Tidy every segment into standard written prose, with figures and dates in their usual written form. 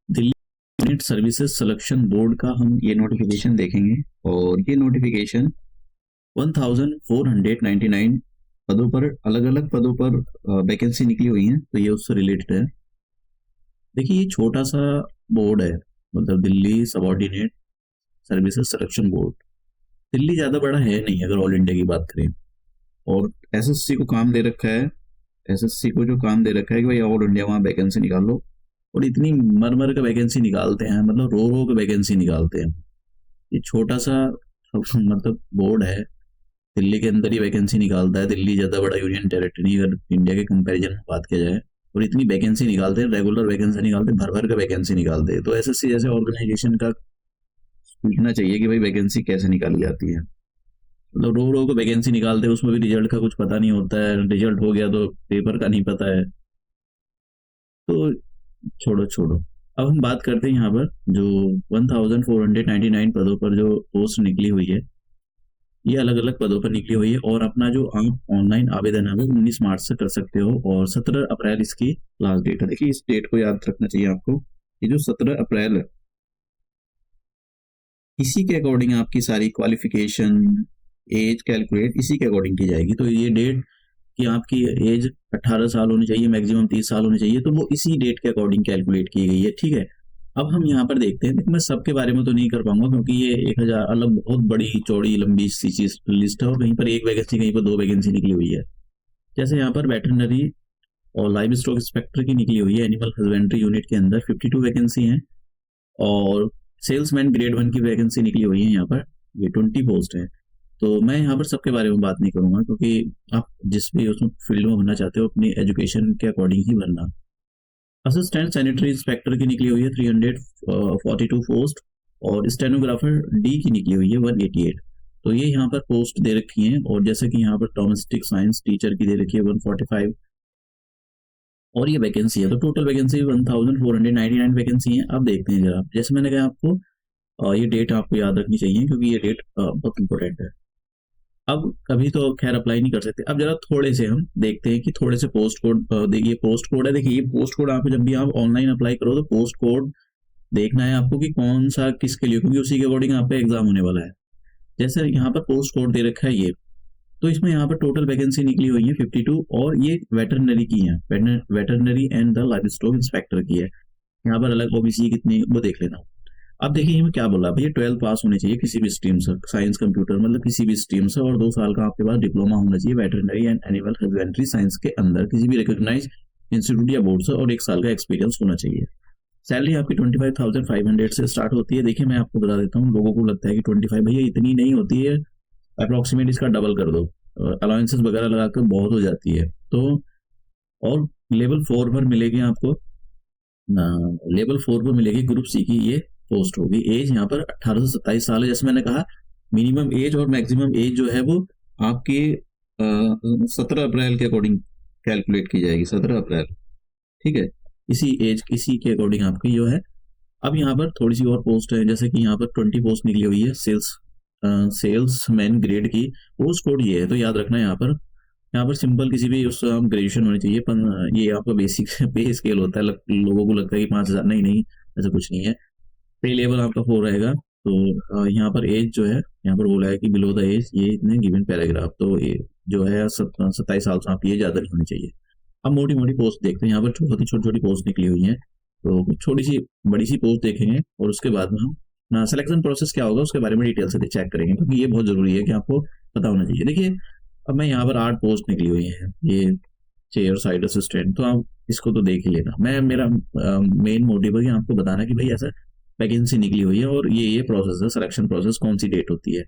Delhi unit services selection board का हम ये नोटिफिकेशन देखेंगे। और ये नोटिफिकेशन 1499 पदों पर, अलग अलग पदों पर वैकेंसी निकली हुई है, तो ये उससे रिलेटेड है। देखिए, ये छोटा सा बोर्ड है, मतलब Delhi subordinate services selection board. Delhi ज़्यादा बड़ा है नहीं अगर ऑल इंडिया की बात करें। और एसएससी को काम दे रखा है, एसएससी को जो काम दे रखा है कि भाई ऑल इंडिया वहाँ वैकेंसी निकाल लो। और इतनी मर मर के वैकेंसी निकालते हैं, मतलब रो रो के वैकेंसी निकालते हैं। ये छोटा सा मतलब बोर्ड है, दिल्ली के अंदर ही वैकेंसी निकालता है। दिल्ली ज़्यादा बड़ा यूनियन टेरिटरी अगर इंडिया के कंपैरिजन में बात किया जाए, और इतनी वैकेंसी निकालते हैं, रेगुलर वैकेंसी निकालते हैं, भर भर के वैकेंसी निकालते हैं। तो एसएससी जैसे ऑर्गेनाइजेशन का पूछना चाहिए कि भाई वैकेंसी कैसे निकाली जाती है। मतलब रो रो को वैकेंसी निकालते हैं, उसमें भी रिजल्ट का कुछ पता नहीं होता है। रिजल्ट हो गया तो पेपर का नहीं पता है। तो छोड़ो छोड़ो, अब हम बात करते हैं यहाँ पर जो 1499 पदों पर जो पोस्ट निकली हुई है, ये अलग अलग पदों पर निकली हुई है। और अपना जो आप ऑनलाइन आवेदन है वो 19 मार्च से कर सकते हो, और 17 अप्रैल इसकी लास्ट डेट है। देखिए, इस डेट को याद रखना चाहिए आपको। ये जो 17 अप्रैल है, इसी के अकॉर्डिंग आपकी सारी क्वालिफिकेशन, एज कैलकुलेट इसी के अकॉर्डिंग की जाएगी। तो ये डेट कि आपकी एज 18 साल होनी चाहिए, मैक्सिमम 30 साल होनी चाहिए, तो वो इसी डेट के अकॉर्डिंग कैलकुलेट की गई है। ठीक है, अब हम यहाँ पर देखते हैं। देखो, मैं सबके बारे में तो नहीं कर पाऊंगा क्योंकि ये 1000 अलग बहुत बड़ी चौड़ी लंबी सी चीज लिस्ट है, और कहीं पर एक वैकेंसी, कहीं पर दो वैकेंसी निकली हुई है। जैसे यहाँ पर वेटरनरी और लाइव स्टॉक इंस्पेक्टर की निकली हुई है, एनिमल हस्बेंड्री यूनिट के अंदर 52 वैकेंसी है। और सेल्समैन ग्रेड 1 की वैकेंसी निकली हुई है यहाँ पर, ये 20 पोस्ट है। तो मैं यहाँ पर सबके बारे में बात नहीं करूंगा क्योंकि आप जिस भी उसमें फील्ड में बनना चाहते हो अपनी एजुकेशन के अकॉर्डिंग ही बनना। असिस्टेंट सैनिटरी इंस्पेक्टर की निकली हुई है 342 पोस्ट, और स्टेनोग्राफर डी की निकली हुई है 188। तो ये यहाँ पर पोस्ट दे रखी हैं। और जैसे कि यहाँ पर डोमेस्टिक साइंस टीचर की दे रखी है 145, और ये वैकेंसी है। तो टोटल वैकेंसी 1499 वैकेंसी है। अब देखते हैं जरा, जैसे मैंने कहा आपको, ये डेट आपको याद रखनी चाहिए क्योंकि ये डेट बहुत इंपॉर्टेंट है। अब कभी तो खैर अप्लाई नहीं कर सकते। अब जरा थोड़े से हम देखते हैं कि थोड़े से पोस्ट कोड, देखिए पोस्ट कोड है। देखिए, ये पोस्ट कोड आप जब भी आप ऑनलाइन अप्लाई करो तो पोस्ट कोड देखना है आपको कि कौन सा किसके लिए, क्योंकि उसी के अकॉर्डिंग आपका एग्जाम होने वाला है। जैसे यहाँ पर पोस्ट कोड दे रखा है ये, तो इसमें यहाँ पर टोटल वैकेंसी निकली हुई है 52, और ये वेटरनरी की है, veterinary and the live stock inspector की है। यहाँ पर अलग ओबीसी कितनी वो देख लेना। अब देखिए इसमें क्या बोला भैया, 12 पास होने चाहिए किसी भी स्ट्रीम से, साइंस कंप्यूटर मतलब किसी भी स्ट्रीम से, और 2 साल का आपके पास डिप्लोमा होना चाहिए veterinary and animal husbandry science के अंदर किसी भी रिकॉग्नाइज इंस्टीट्यूट या बोर्ड से, और 1 साल का एक्सपीरियंस होना चाहिए। सैलरी आपकी 25,500 से स्टार्ट होती है। देखिए, मैं आपको बता देता हूँ, लोगों को लगता है कि 25 भैया इतनी नहीं होती है, अप्रोक्सीमेट इसका डबल कर दो, अलाउंसेस वगैरह लगाकर बहुत हो जाती है। तो और लेवल 4 पर मिलेगी आपको, लेवल 4 पर मिलेगी ग्रुप सी की ये पोस्ट होगी। एज यहाँ पर 18 से 27 साल है, जैसे मैंने कहा। मिनिमम एज और मैक्सिमम एज जो है वो आपकी 17 अप्रैल के अकॉर्डिंग कैलकुलेट की जाएगी, 17 अप्रैल। ठीक है, इसी के अकॉर्डिंग आपकी जो है। अब यहाँ पर थोड़ी सी और पोस्ट है, जैसे कि यहाँ पर 20 पोस्ट निकली हुई है सेल्समैन ग्रेड की। पोस्ट कोड ये है, तो याद रखना यहाँ पर सिंपल किसी भी उस ग्रेजुएशन होनी चाहिए। ये आपका बेसिक पे स्केल होता है। लोगों को लगता है कि 5,000, नहीं नहीं, ऐसा कुछ नहीं है। पे लेवल आपका 4 रहेगा। तो यहाँ पर एज जो है, यहाँ पर बोला है कि बिलो द एज ये इतने गिवन पैराग्राफ, तो ये जो है 27 साल से आप, ये ज़्यादा नहीं होनी चाहिए। अब मोटी मोटी पोस्ट देखते हैं, यहाँ पर छोटी छोटी छोटी पोस्ट निकली हुई हैं। तो कुछ छोटी सी बड़ी सी पोस्ट देखेंगे, और उसके बाद में हम ना सिलेक्शन प्रोसेस क्या होगा उसके बारे में डिटेल से चेक करेंगे, क्योंकि ये बहुत जरूरी है कि आपको पता होना चाहिए। देखिए, अब मैं यहाँ पर 8 पोस्ट निकली हुई है, ये चेयर साइड असिस्टेंट, तो आप इसको तो देख ही लेना। मैं मेरा मेन मोटिव है कि आपको बताना कि भाई ऐसा वैकेंसी निकली हुई है, और ये प्रोसेस है, सिलेक्शन प्रोसेस कौन सी डेट होती है।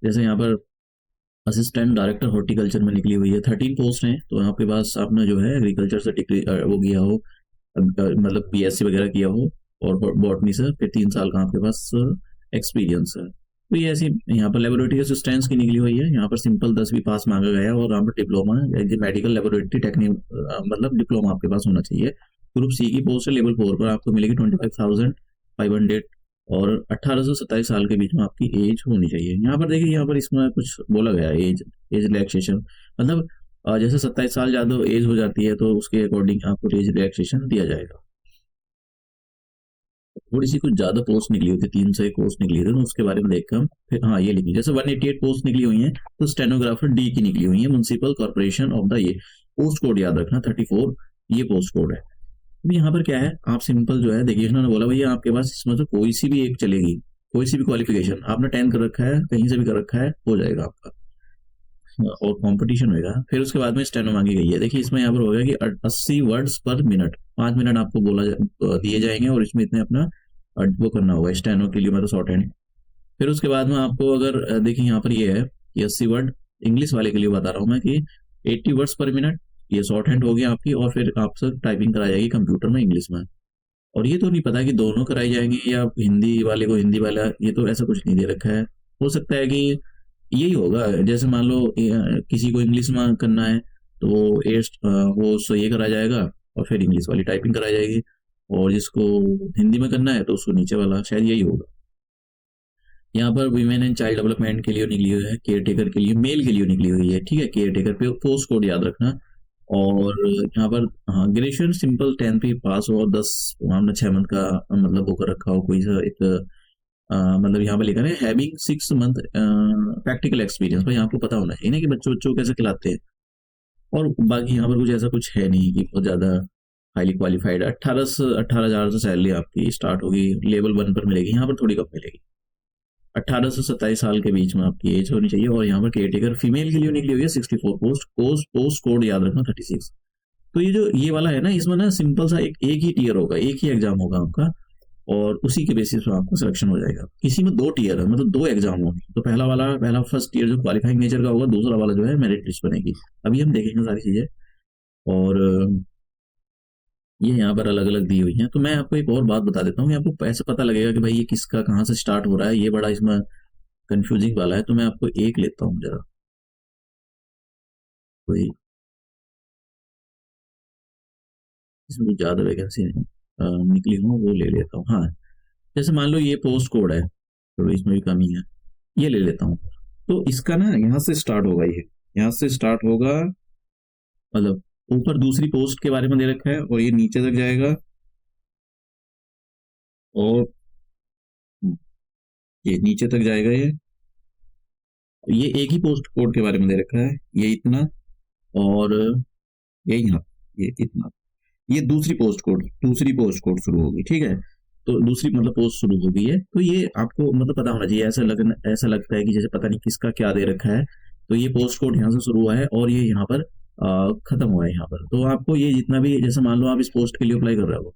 जैसे यहाँ पर असिस्टेंट डायरेक्टर हॉर्टिकल्चर में निकली हुई है, 13 पोस्ट हैं। तो आपके पास आपने जो है एग्रीकल्चर से डिग्री वो किया हो, मतलब बीएससी वगैरह किया हो, और बॉटनी से फिर 3 साल का आपके पास एक्सपीरियंस है। तो ये ऐसी यहाँ पर लेबोरेटरी असिस्टेंट्स की निकली हुई है। यहाँ पर सिंपल 10वीं पास मांगा गया है, और यहाँ पर डिप्लोमा मेडिकल लेबोरेटरी टेक्निक, मतलब डिप्लोमा आपके पास होना चाहिए। ग्रुप सी की पोस्ट है, लेवल 4 पर आपको मिलेगी 25,500, और 18 से 27 साल के बीच में आपकी एज होनी चाहिए। यहाँ पर देखिए, यहाँ पर इसमें कुछ बोला गया है, एज रिलैक्सेशन, मतलब जैसे 27 साल ज़्यादा एज हो जाती है तो उसके अकॉर्डिंग आपको एज रिलैक्सेशन दिया जाएगा। थोड़ी सी कुछ ज्यादा पोस्ट निकली होती है, 301 पोस्ट निकली थी, तो उसके बारे में देखकर हम फिर हाँ ये लिखी, जैसे 188 पोस्ट निकली हुई है तो स्टेनोग्राफर डी की निकली हुई है, म्युनिसिपल कॉर्पोरेशन ऑफ द ये पोस्ट कोड याद रखना 34 ये पोस्ट कोड है। अब यहाँ पर क्या है, आप सिंपल जो है देखिए, उन्होंने बोला भैया आपके पास इसमें से कोई सी भी एक चलेगी, कोई सी भी क्वालिफिकेशन आपने 10 कर रखा है, कहीं से भी कर रखा है, हो जाएगा आपका, और कंपटीशन होगा। फिर उसके बाद में स्टेनो मांगी गई है, देखिए इसमें यहाँ पर होगा कि 80 वर्ड्स पर मिनट, 5 मिनट आपको दिए जाएंगे और इसमें इतने अपना वो करना होगा स्टेनो के लिए, मतलब शॉर्ट हैंड। फिर उसके बाद में आपको अगर देखिए यहाँ पर ये है कि 80 वर्ड, इंग्लिश वाले के लिए बता रहा हूँ मैं, कि 80 वर्ड्स पर मिनट ये शॉर्ट हैंड होगी आपकी, और फिर आपसे टाइपिंग कराई जाएगी कंप्यूटर में इंग्लिश में। और ये तो नहीं पता कि दोनों कराई जाएंगी या हिंदी वाले को हिंदी वाला, ये तो ऐसा कुछ नहीं दे रखा है। हो सकता है कि यही होगा, जैसे मान लो किसी को इंग्लिश में करना है तो वो उससे ये करा जाएगा और फिर इंग्लिश वाली टाइपिंग कराई जाएगी, और जिसको हिंदी में करना है तो उसको नीचे वाला, शायद यही होगा। यहाँ पर वीमेन एंड चाइल्ड डेवलपमेंट के लिए निकली हुई है, केयर टेकर के लिए, मेल के लिए निकली हुई है, ठीक है, केयर टेकर पे पोस्ट कोड याद रखना। और यहाँ पर हाँ ग्रेजुएशन सिंपल 10 पे पास हो, 10 हमने 6 मंथ का मतलब वो कर रखा हो कोई सा एक मतलब यहाँ पे लिखा है हैविंग 6 मंथ प्रैक्टिकल एक्सपीरियंस, भाई आपको पता होना चाहिए ना कि बच्चों बच्चों को कैसे खिलाते हैं। और बाकी यहाँ पर कुछ ऐसा कुछ है नहीं कि बहुत ज्यादा हाईली क्वालिफाइड। 18 हजार से सैलरी आपकी स्टार्ट होगी, लेवल 1 पर मिलेगी, यहाँ पर थोड़ी कम मिलेगी। 18 से 27 साल के बीच में आपकी एज होनी चाहिए। और यहाँ पर केयर टेकर फीमेल के लिए निकली हुई है 64 पोस्ट कोड याद रखना 36। तो ये जो ये वाला है ना, इसमें ना सिंपल सा एक ही टीयर होगा, एक ही एग्जाम होगा आपका, और उसी के बेसिस पर आपका सिलेक्शन हो जाएगा। किसी में 2 टीयर है, मतलब 2 एग्जाम होंगे, तो पहला फर्स्ट टीयर जो क्वालिफाइंग नेचर का होगा, दूसरा वाला जो है मेरिट लिस्ट बनेगी। अभी हम देखेंगे सारी चीजें। और ये यहाँ पर अलग अलग दी हुई हैं। तो मैं आपको एक और बात बता देता हूँ कि आपको ऐसे पता लगेगा कि भाई ये किसका कहाँ से स्टार्ट हो रहा है, ये बड़ा इसमें कंफ्यूजिंग वाला है। तो मैं आपको एक लेता हूँ जरा, कोई इसमें कुछ ज्यादा वैकेंसी नहीं निकली हो वो ले लेता हूँ। हाँ, जैसे मान लो ये पोस्ट कोड है, तो इसमें भी कमी है, ये ले लेता हूँ। तो इसका ना यहाँ से स्टार्ट होगा, ये यहाँ से स्टार्ट होगा, मतलब ऊपर दूसरी पोस्ट के बारे में दे रखा है और ये नीचे तक जाएगा, और ये नीचे तक जाएगा, ये एक ही पोस्ट कोड के बारे में दे रखा है, ये इतना, और ये यहाँ, ये इतना, ये दूसरी पोस्ट कोड शुरू होगी, ठीक है। तो दूसरी मतलब पोस्ट शुरू हो गई है, तो ये आपको मतलब पता होना चाहिए। ऐसा लगता है कि जैसे पता नहीं किसका क्या दे रखा है। तो ये पोस्ट कोड यहाँ से शुरू हुआ है और ये यहाँ पर खत्म हुआ है यहाँ पर। तो आपको ये जितना भी, जैसे मान लो आप इस पोस्ट के लिए अप्लाई कर रहे हो,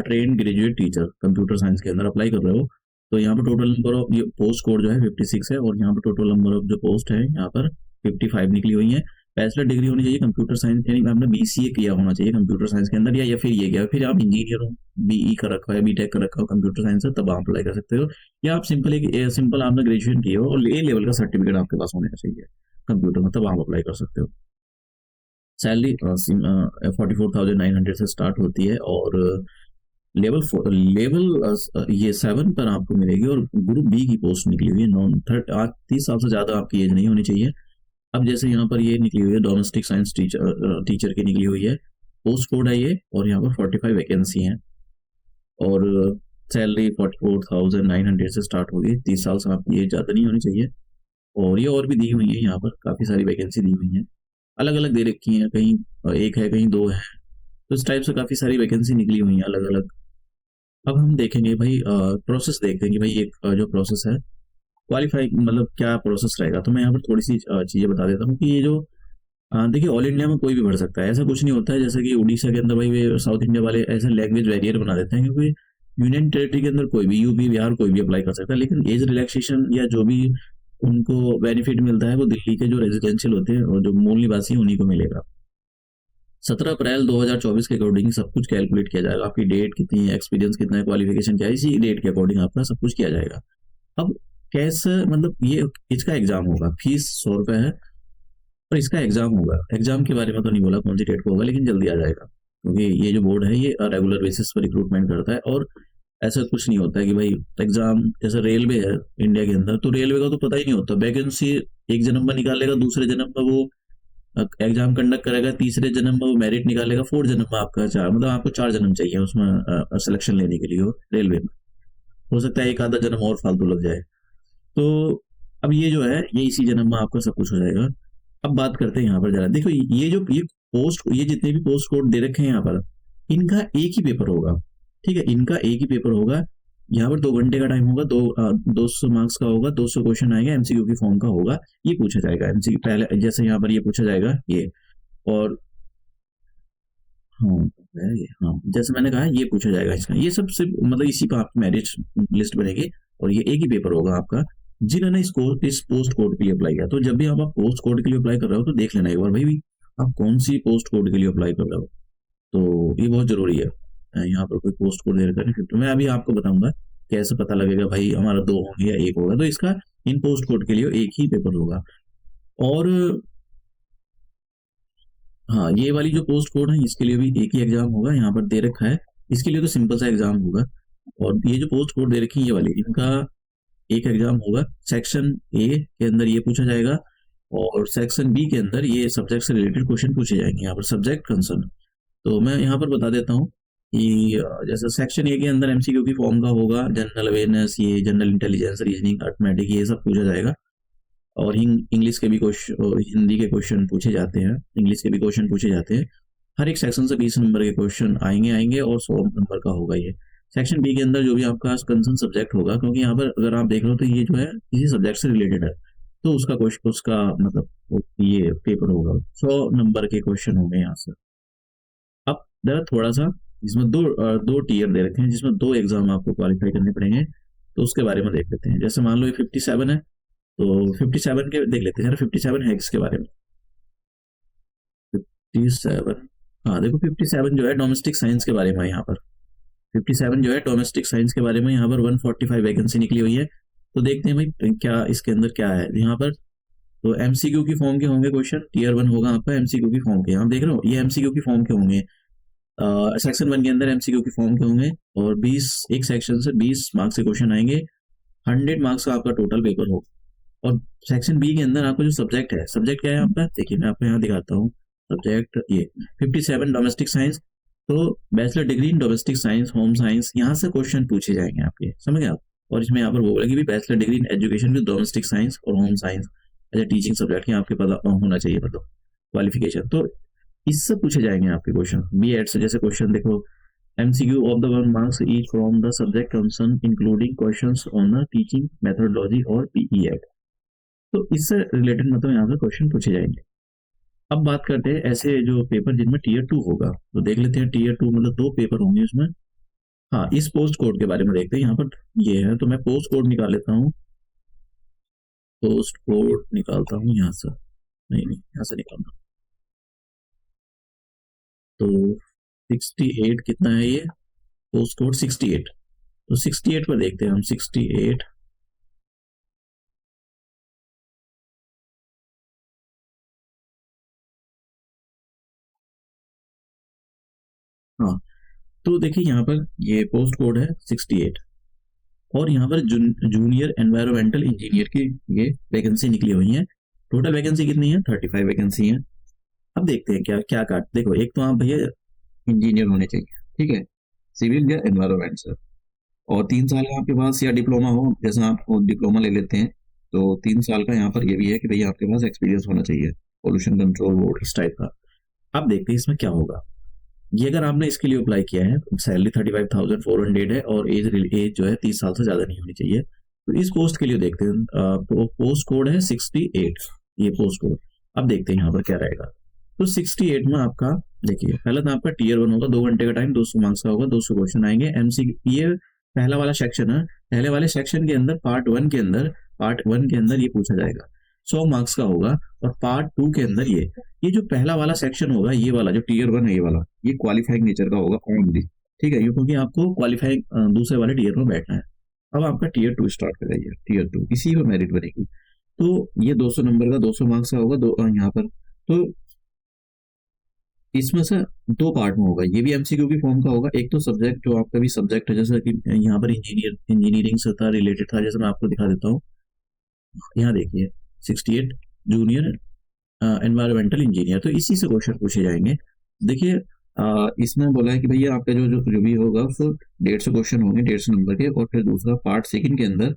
train graduate teacher computer science के अंदर अप्लाई कर रहे हो, तो यहाँ पर टोटल नंबर ऑफ, ये पोस्ट कोड जो है 56 है, और यहाँ पर टोटल नंबर ऑफ जो पोस्ट है यहाँ पर 55 निकली हुई है। बैचलर डिग्री होनी चाहिए कंप्यूटर साइंस, यानी आपने बीसीए किया होना चाहिए कंप्यूटर साइंस के अंदर, या फिर ये किया, फिर आप इंजीनियर हो, बीई कर रखा है, बीटेक कर रखा हो कंप्यूटर साइंस से, तब आप अप्लाई कर सकते हो। या आप सिंपल आपने ग्रेजुएशन किया हो और ए लेवल का सर्टिफिकेट आपके पास होना चाहिए कंप्यूटर में, तब आप अप्लाई कर सकते हो। सैलरी 44,900 से स्टार्ट होती है, और ये 7 पर आपको मिलेगी, और ग्रुप बी की पोस्ट निकली हुई है 30 साल से ज्यादा आपकी एज नहीं होनी चाहिए। अब जैसे यहाँ पर ये निकली हुई है डोमेस्टिक साइंस टीचर की निकली हुई है, पोस्ट कोड है ये, और यहाँ पर 45 वैकेंसी है, और सैलरी 44,900 से स्टार्ट होगी। 30 साल से आपकी एज ज्यादा नहीं होनी चाहिए। और ये और भी दी हुई है, यहाँ पर काफी सारी वैकेंसी दी हुई है, अलग अलग दे रखी है, कहीं एक है कहीं 2 है, तो इस टाइप से काफी सारी वैकेंसी निकली हुई है अलग अलग। अब हम देखेंगे भाई, प्रोसेस देखते हैं कि भाई एक जो प्रोसेस है क्वालिफाई, मतलब क्या प्रोसेस रहेगा। तो मैं यहाँ पर थोड़ी सी चीजें बता देता हूँ कि ये जो देखिए ऑल इंडिया में कोई भी भर सकता है, ऐसा कुछ नहीं होता है। जैसे कि उड़ीसा के अंदर भाई वे साउथ इंडिया वाले ऐसे लैंग्वेज बैरियर बना देते हैं, क्योंकि यूनियन टेरिटरी के अंदर कोई भी, यूपी बिहार कोई भी अप्लाई कर सकता है, लेकिन एज रिलैक्सेशन या जो भी उनको बेनिफिट मिलता है वो दिल्ली के जो रेजिडेंशियल होते हैं और जो मूल निवासी हैं उन्हीं को मिलेगा। 17 अप्रैल 2024 के अकॉर्डिंग सब कुछ कैलकुलेट किया जाएगा, आपकी डेट कितनी है, एक्सपीरियंस कितना है, क्वालिफिकेशन क्या है, इसी डेट के अकॉर्डिंग आपका सब कुछ किया जाएगा। अब कैसे, मतलब ये इसका एग्जाम होगा, फीस 100 रुपए है, और इसका एग्जाम होगा। एग्जाम के बारे में तो नहीं बोला कौन सी डेट को होगा, लेकिन जल्दी आ जाएगा, क्योंकि ये जो बोर्ड है ये रेगुलर बेसिस पर रिक्रूटमेंट करता है। और ऐसा कुछ नहीं होता है कि भाई एग्जाम, जैसे रेलवे है इंडिया के अंदर, तो रेलवे का तो पता ही नहीं होता, वैकेंसी एक जन्म में निकालेगा, दूसरे जन्म में वो एग्जाम कंडक्ट करेगा, तीसरे जन्म में वो मेरिट निकालेगा, फोर्थ जन्म में आपका चार, मतलब आपको 4 जन्म चाहिए उसमें सिलेक्शन लेने के लिए हो रेलवे में। हो सकता है एक आधा जन्म और फालतू लग जाए। तो अब ये जो है ये इसी जन्म में आपका सब कुछ हो जाएगा। अब बात करते हैं यहाँ पर जरा, देखो ये जितने भी पोस्ट कोड दे रखे हैं यहाँ पर, इनका एक ही पेपर होगा। ठीक है, इनका एक ही पेपर होगा। यहाँ पर 2 घंटे का टाइम होगा, 200 मार्क्स का होगा, 200 क्वेश्चन आएगा, एमसीक्यू की फॉर्म का होगा। ये पूछा जाएगा एमसीक्यू पहले, जैसे यहाँ पर ये पूछा जाएगा ये। और हाँ, है ये, हाँ जैसे मैंने कहा ये पूछा जाएगा इसका, ये सब सिर्फ मतलब इसी का आपकी मैरिट लिस्ट बनेगी। और ये एक ही पेपर होगा आपका, जिन्होंने इस पोस्ट कोड के लिए अप्लाई किया। तो जब भी आप पोस्ट कोड के लिए अप्लाई कर रहे हो तो देख लेना एक बार भाई भी आप कौन सी पोस्ट कोड के लिए अप्लाई कर रहे हो। तो ये बहुत जरूरी है। यहाँ पर कोई पोस्ट कोड दे रखा है, तो मैं अभी आपको बताऊंगा कैसे पता लगेगा भाई हमारा 2 होंगे या 1 होगा। तो इसका इन पोस्ट कोड के लिए एक ही पेपर होगा। और हाँ, ये वाली जो पोस्ट कोड है इसके लिए भी एक ही एग्जाम होगा, यहाँ पर दे रखा है। इसके लिए तो सिंपल सा एग्जाम होगा। और ये जो पोस्ट कोड दे रखी है ये वाली, इनका एक एग्जाम होगा। सेक्शन ए के अंदर ये पूछा जाएगा, और सेक्शन बी के अंदर ये सब्जेक्ट से रिलेटेड क्वेश्चन पूछे जाएंगे, यहाँ पर सब्जेक्ट कंसर्न। तो मैं यहाँ पर बता देता हूँ कि जैसे सेक्शन ए के अंदर एमसीक्यू की फॉर्म का होगा, जनरल अवेयरनेस, ये जनरल इंटेलिजेंस, रीजनिंग, अर्थमेटिक, ये सब पूछा जाएगा। और इंग्लिश के भी क्वेश्चन, हिंदी के क्वेश्चन पूछे जाते हैं, इंग्लिश के भी क्वेश्चन पूछे जाते हैं। हर एक सेक्शन से 20 नंबर के क्वेश्चन आएंगे और 100 नंबर का होगा ये। सेक्शन बी के अंदर जो भी आपका कंसर्न सब्जेक्ट होगा, क्योंकि यहाँ पर अगर आप देख लो तो ये जो है किसी सब्जेक्ट से रिलेटेड है, तो उसका क्वेश्चन, उसका मतलब ये पेपर होगा, 100 नंबर के क्वेश्चन होंगे यहाँ से। अब जरा थोड़ा सा इसमें दो टियर दे रखे हैं, जिसमें 2 एग्जाम आपको क्वालिफाई करने पड़ेंगे। तो उसके बारे में देख लेते हैं। जैसे मान लो ये 57 है, तो 57 के देख लेते हैं यार, 57 है किसके बारे में। 57, हाँ देखो 57 जो है डोमेस्टिक साइंस के बारे में है यहाँ पर। 57 जो है डोमेस्टिक साइंस के बारे में, यहाँ पर 145 वैकेंसी निकली हुई है। तो देखते हैं भाई क्या इसके अंदर क्या है यहाँ पर। तो एमसीक्यू की फॉर्म के होंगे क्वेश्चन, टियर 1 होगा आपका एमसीक्यू की फॉर्म के। आप देख रहे हो ये एमसीक्यू की फॉर्म के होंगे। सेक्शन 1 के अंदर एमसीक्यू की फॉर्म के होंगे, और 20 एक सेक्शन से 20 मार्क्स के क्वेश्चन आएंगे। 100 मार्क्स का आपका टोटल पेपर होगा। और सेक्शन बी के अंदर आपका जो सब्जेक्ट है, सब्जेक्ट क्या है आपका, देखिए मैं आपको यहाँ दिखाता हूँ। सब्जेक्ट ये 57 डोमेस्टिक साइंस। तो bachelor degree in domestic science, home science, यहाँ से क्वेश्चन पूछे जाएंगे आपके, समझ गए आप। और इसमें यहाँ पर वो बोलेगी भी bachelor degree in education with domestic science और home science as a teaching subject, यहाँ आपके पता होना चाहिए मतलब क्वालिफिकेशन। तो इससे पूछे जाएंगे आपके क्वेश्चन। बी एड से जैसे क्वेश्चन देखो, MCQ of the 1 marks each from the subject concerned including questions on the teaching methodology और PEAD। तो इससे रिलेटेड मतलब यहाँ पे क्वेश्चन पूछे जाएंगे। अब बात करते हैं ऐसे जो पेपर जिनमें टियर 2 होगा, तो देख लेते हैं टियर 2 मतलब 2 पेपर होंगे उसमें। हाँ, इस पोस्ट कोड के बारे में देखते हैं। यहाँ पर ये है, तो मैं पोस्ट कोड निकाल लेता हूँ। पोस्ट कोड निकालता हूँ यहाँ से, नहीं यहाँ से निकालता हूँ। तो 68 कितना है ये पोस्ट कोड 68। तो 68 पर देखते हैं हम 68। हाँ, तो देखिए यहाँ पर ये पोस्ट कोड है 68, और यहाँ पर जूनियर एनवायरमेंटल इंजीनियर की ये वैकेंसी निकली हुई है। टोटल वैकेंसी कितनी है, 35 वैकेंसी है। अब देखते हैं क्या क्या काट, देखो एक तो आप भैया इंजीनियर होने चाहिए, ठीक है, सिविल या एनवायरमेंट से, और 3 साल का आपके पास या डिप्लोमा हो, जैसा आप डिप्लोमा ले लेते हैं तो 3 साल का यहाँ पर ये भी है कि भैया आपके पास एक्सपीरियंस होना चाहिए पोल्यूशन कंट्रोल बोर्ड इस टाइप का। अब देखते हैं इसमें क्या होगा। ये अगर आपने इसके लिए अप्लाई किया है, सैलरी 35,400 है, और एज जो है 30 साल से ज्यादा नहीं होनी चाहिए। तो इस पोस्ट के लिए देखते हैं, तो पोस्ट कोड है 68, ये पोस्ट कोड। अब देखते हैं यहाँ पर क्या रहेगा। तो 68 में आपका देखिए, पहले तो आपका टियर 1 होगा, 2 घंटे का टाइम, 200 मार्क्स का होगा, 200 क्वेश्चन आएंगे। ये पहला वाला सेक्शन है। पहले वाले सेक्शन के अंदर पार्ट 1 के अंदर ये पूछा जाएगा, 100 मार्क्स का होगा। और पार्ट 2 के अंदर ये जो पहला वाला सेक्शन होगा, ये वाला जो टियर 1 है, ये वाला ये क्वालिफाइंग नेचर का होगा ओनली, ठीक है, ये क्योंकि आपको क्वालिफाइंग दूसरे वाले टियर में बैठना है। अब आपका टियर 2 स्टार्ट कर जाइए, टियर 2 इसी में मेरिट बनेगी। तो ये 200 नंबर का 200 मार्क्स का होगा यहाँ पर। तो इसमें से 2 पार्ट में होगा, ये भी एमसीक्यू की फॉर्म का होगा। एक तो सब्जेक्ट जो आपका भी सब्जेक्ट है, जैसे कि यहाँ पर इंजीनियरिंग से था, रिलेटेड था, जैसे मैं आपको दिखा देता हूँ। यहाँ देखिए 68 जूनियर एनवायरमेंटल इंजीनियर, तो इसी से क्वेश्चन पूछे जाएंगे। देखिए इसमें बोला है कि भैया आपका जो जो जो भी होगा वो 150 क्वेश्चन होंगे, 150 नंबर के। और फिर दूसरा पार्ट सेकंड के अंदर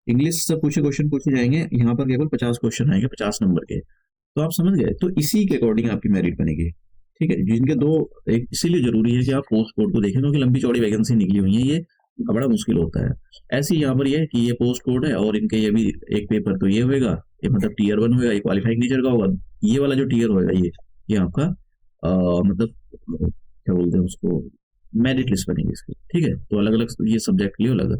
इंग्लिश से पूछे क्वेश्चन पूछे जाएंगे, यहाँ पर केवल 50 क्वेश्चन आएंगे 50 नंबर के। तो आप समझ गए, तो इसी के अकॉर्डिंग आपकी मेरिट बनेगी। ठीक है, जिनके दो, एक इसीलिए जरूरी है कि आप पोस्ट कोड को देखें, क्योंकि लंबी चौड़ी वैकेंसी निकली हुई है, ये बड़ा मुश्किल होता है। ऐसे ही यहाँ पर ये है कि ये पोस्ट कोड है और इनके ये भी एक पेपर तो ये होगा, ये मतलब टीयर 1 होगा, ये क्वालिफाइंग नेचर का होगा। ये वाला जो टीयर होगा ये आपका मतलब क्या बोलते हैं उसको, मेरिट लिस्ट बनेगी इसकी। ठीक है, तो अलग अलग ये सब्जेक्ट के लिए अलग।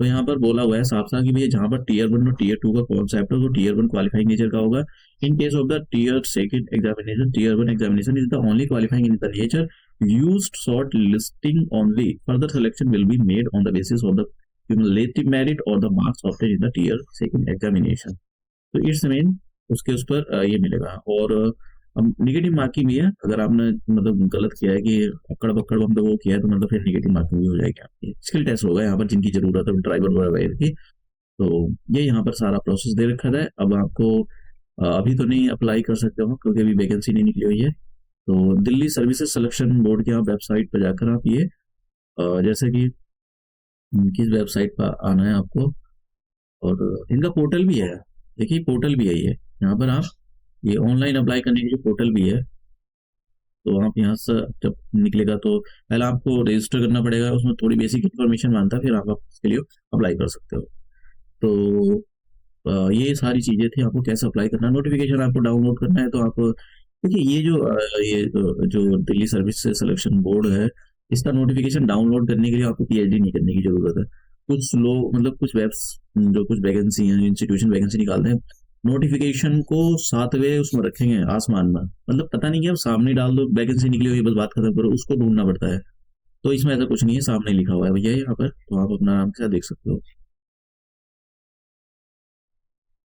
तो यहाँ पर बोला हुआ है साफ साफ कि भैया जहाँ पर टीयर 1 और टीयर 2 का कॉन्सेप्ट है, तो टीयर 1 क्वालिफाइंग नेचर का होगा। In case of the tier second examination, tier 1 examination is the only qualifying in the nature used short listing only. Further selection will be made on the basis of the cumulative merit or the marks obtained in the tier second examination. तो it's mean उसके उस पर ये मिलेगा। और negative marking भी है, अगर आपने मतलब गलत किया है कि अक्कड़ बक्कड़ बम वो किया है, तो मतलब फिर निगेटिव मार्किंग भी हो जाएगी आपकी। स्किल टेस्ट होगा यहाँ पर जिनकी जरूरत है, ड्राइवर वगैरह की। तो ये यहाँ पर सारा प्रोसेस दे रखा है। अब आपको अभी तो नहीं अप्लाई कर सकते हो क्योंकि अभी वैकेंसी नहीं निकली हुई है। तो दिल्ली सर्विसेज सिलेक्शन बोर्ड की आप वेबसाइट पर जाकर आप ये जैसे कि किस वेबसाइट पर आना है आपको, और इनका पोर्टल भी है। देखिए पोर्टल भी है ये, यहाँ पर आप ये ऑनलाइन अप्लाई करने के लिए पोर्टल भी है। तो आप यहाँ से जब निकलेगा तो पहले आपको रजिस्टर करना पड़ेगा, उसमें थोड़ी बेसिक इन्फॉर्मेशन मांगता है, फिर आप उसके लिए अप्लाई कर सकते हो। तो ये सारी चीज़ें थी, आपको कैसे अप्लाई करना है। नोटिफिकेशन आपको डाउनलोड करना है तो आप देखिए ये जो दिल्ली सर्विस सिलेक्शन बोर्ड है, इसका नोटिफिकेशन डाउनलोड करने के लिए आपको पीएचडी नहीं करने की जरूरत है। कुछ लोग मतलब कुछ वेब्स जो कुछ वैकेंसी हैं, इंस्टीट्यूशन वैकेंसी निकालते हैं, नोटिफिकेशन को 7वें उसमें रखेंगे आसमान में, मतलब पता नहीं कि आप सामने डाल दो वैकेंसी निकली हुई, बस बात खत्म करो, उसको ढूंढना पड़ता है। तो इसमें ऐसा कुछ नहीं है, सामने लिखा हुआ है भैया यहाँ पर, तो आप अपना आराम से देख सकते हो।